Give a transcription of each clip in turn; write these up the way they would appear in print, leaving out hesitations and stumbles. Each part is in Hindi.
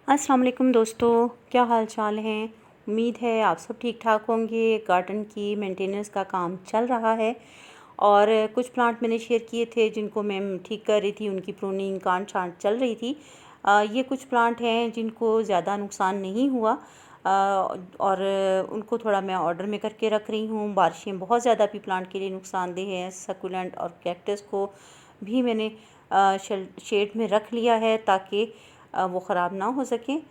अस्सलाम वालेकुम दोस्तों, क्या हाल चाल हैं। उम्मीद है आप सब ठीक ठाक होंगे। गार्डन की मेंटेनेंस का काम चल रहा है और कुछ प्लांट मैंने शेयर किए थे जिनको मैं ठीक कर रही थी, उनकी प्रूनिंग काट छांट चल रही थी। ये कुछ प्लांट हैं जिनको ज़्यादा नुकसान नहीं हुआ और उनको थोड़ा मैं ऑर्डर में करके रख रही हूँ। बारिशें बहुत ज़्यादा भी प्लांट के लिए नुकसानदेह हैं। सकुलेंट और कैक्टस को भी मैंने शेड में रख लिया है ताकि वो ख़राब ना हो सकें,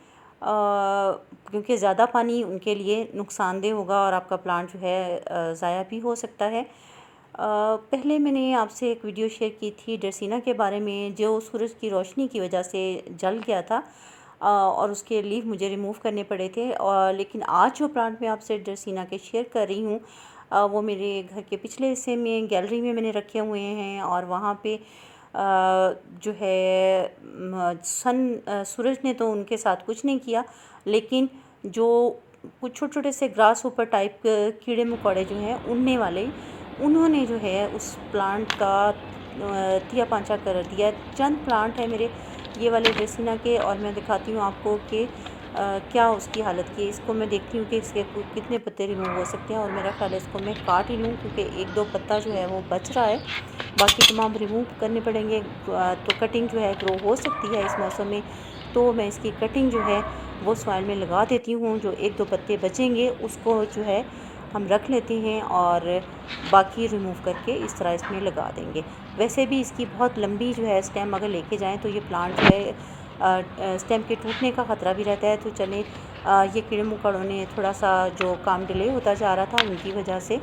क्योंकि ज़्यादा पानी उनके लिए नुकसानदेह होगा और आपका प्लांट जो है ज़ाया भी हो सकता है। पहले मैंने आपसे एक वीडियो शेयर की थी ड्रेसिना के बारे में, जो सूरज की रोशनी की वजह से जल गया था और उसके लीफ मुझे रिमूव करने पड़े थे। और लेकिन आज जो प्लांट मैं आपसे ड्रेसिना के शेयर कर रही हूँ वो मेरे घर के पिछले हिस्से में गैलरी में मैंने रखे हुए हैं और वहाँ पे जो है सूरज ने तो उनके साथ कुछ नहीं किया, लेकिन जो कुछ छोटे छोटे से ग्रास ऊपर टाइप कीड़े मकोड़े जो हैं उड़ने वाले, उन्होंने जो है उस प्लांट का तिया पांचा कर दिया। चंद प्लांट है मेरे ये वाले ड्रेसिना के और मैं दिखाती हूँ आपको कि क्या उसकी हालत की है। इसको मैं देखती हूँ कि इसके कितने पत्ते रिमूव हो सकते हैं और मेरा ख्याल है इसको मैं काट ही लूँ, क्योंकि एक दो पत्ता जो है वो बच रहा है, बाकी तमाम रिमूव करने पड़ेंगे। तो कटिंग जो है ग्रो हो सकती है इस मौसम में, तो मैं इसकी कटिंग जो है वो सॉइल में लगा देती हूँ। जो एक दो पत्ते बचेंगे उसको जो है हम रख लेते हैं और बाकी रिमूव करके इस तरह इसमें लगा देंगे। वैसे भी इसकी बहुत लंबी जो है स्टेम अगर लेके जाएं तो ये प्लांट जो है स्टेम के टूटने का ख़तरा भी रहता है। तो चलें, ये कीड़े मकोड़ों ने थोड़ा सा जो काम डिले होता जा रहा था उनकी वजह से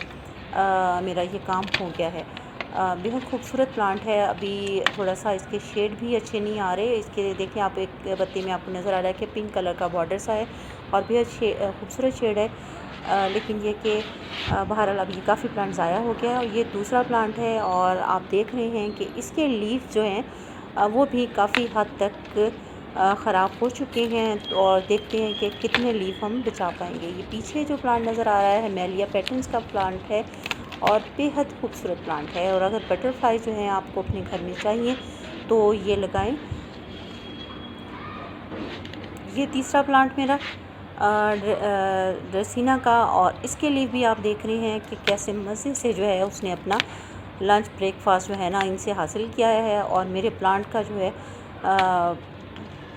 मेरा ये काम हो गया है। बेहद खूबसूरत प्लांट है। अभी थोड़ा सा इसके शेड भी अच्छे नहीं आ रहे। इसके देखें आप, एक पत्ते में आपको नज़र आ रहा है कि पिंक कलर का बॉर्डर सा है और बेहद खूबसूरत शेड है। लेकिन ये कि बहरहाल अब ये काफ़ी प्लांट ज़ाया हो गया है। और ये दूसरा प्लांट है और आप देख रहे हैं कि इसके लीफ जो हैं वो भी काफ़ी हद तक ख़राब हो चुके हैं और देखते हैं कि कितने लीफ हम बचा पाएंगे। ये पीछे जो प्लांट नज़र आ रहा है मेलिया पैटर्न्स का प्लांट है और बेहद खूबसूरत प्लांट है। और अगर बटरफ्लाई जो है आपको अपने घर में चाहिए तो ये लगाएं। ये तीसरा प्लांट मेरा ड्रेसिना का, और इसके लिए भी आप देख रहे हैं कि कैसे मज़े से जो है उसने अपना लंच ब्रेकफास्ट जो है ना इनसे हासिल किया है और मेरे प्लांट का जो है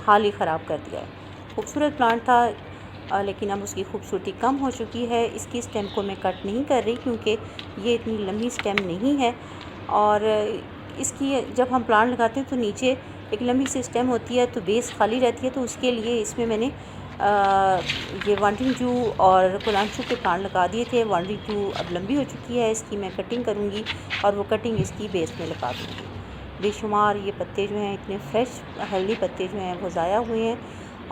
हाल ही ख़राब कर दिया है। खूबसूरत प्लांट था लेकिन अब उसकी खूबसूरती कम हो चुकी है। इसकी स्टेम को मैं कट नहीं कर रही क्योंकि ये इतनी लंबी स्टेम नहीं है। और इसकी जब हम प्लांट लगाते हैं तो नीचे एक लंबी सी स्टेम होती है तो बेस खाली रहती है, तो उसके लिए इसमें मैंने ये वांटिंग जू और कोलांचू के प्लांट लगा दिए थे। वांटिंग जू अब लंबी हो चुकी है, इसकी मैं कटिंग करूँगी और वो कटिंग इसकी बेस में लगा दूँगी। बेशुमार ये पत्ते जो हैं इतने फ्रेश हेल्दी पत्ते जो हैं वो ज़ाया हुए हैं।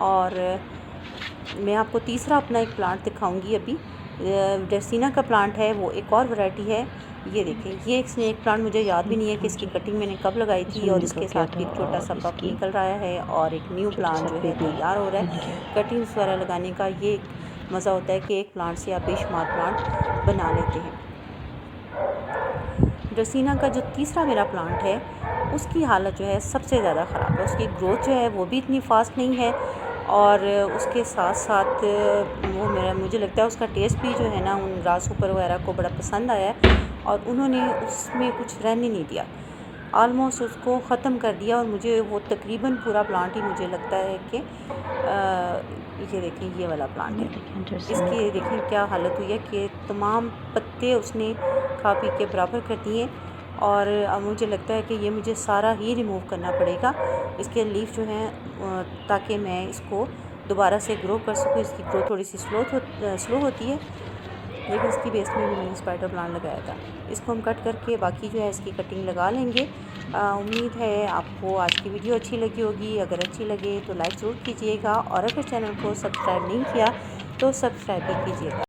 और मैं आपको तीसरा अपना एक प्लांट दिखाऊंगी। अभी ड्रेसिना का प्लांट है, वो एक और वैरायटी है। ये देखें, ये एक स्नेक प्लांट, मुझे याद भी नहीं है कि इसकी कटिंग मैंने कब लगाई थी और इसके साथ भी एक छोटा सा पप निकल रहा है और एक न्यू प्लांट जो है तैयार हो रहा है। कटिंग्स वगैरह लगाने का ये एक मज़ा होता है कि एक प्लांट से आप बेशुमार प्लांट बना लेते हैं। ड्रेसिना का जो तीसरा मेरा प्लांट है उसकी हालत जो है सबसे ज़्यादा ख़राब है। उसकी ग्रोथ जो है वो भी इतनी फास्ट नहीं है और उसके साथ साथ मुझे लगता है उसका टेस्ट भी जो है ना उन ग्रास ऊपर वगैरह को बड़ा पसंद आया है और उन्होंने उसमें कुछ रहने नहीं दिया, आलमोस्ट उसको ख़त्म कर दिया। और मुझे वो तकरीबन पूरा प्लांट ही मुझे लगता है कि ये देखें, ये वाला प्लांट है, इसकी देखें क्या हालत हुई है कि तमाम पत्ते उसने खा पी के बराबर कर दिए। और अब मुझे लगता है कि ये मुझे सारा ही रिमूव करना पड़ेगा, इसके लीफ जो हैं, ताकि मैं इसको दोबारा से ग्रो कर सकूँ। इसकी ग्रोथ थोड़ी सी स्लो होती है, लेकिन इसकी बेस में भी मैंने स्पाइडर प्लांट लगाया था। इसको हम कट करके बाकी जो है इसकी कटिंग लगा लेंगे। उम्मीद है आपको आज की वीडियो अच्छी लगी होगी। अगर अच्छी लगे तो लाइक ज़रूर कीजिएगा और अगर चैनल को सब्सक्राइब नहीं किया तो सब्सक्राइब भी कीजिएगा।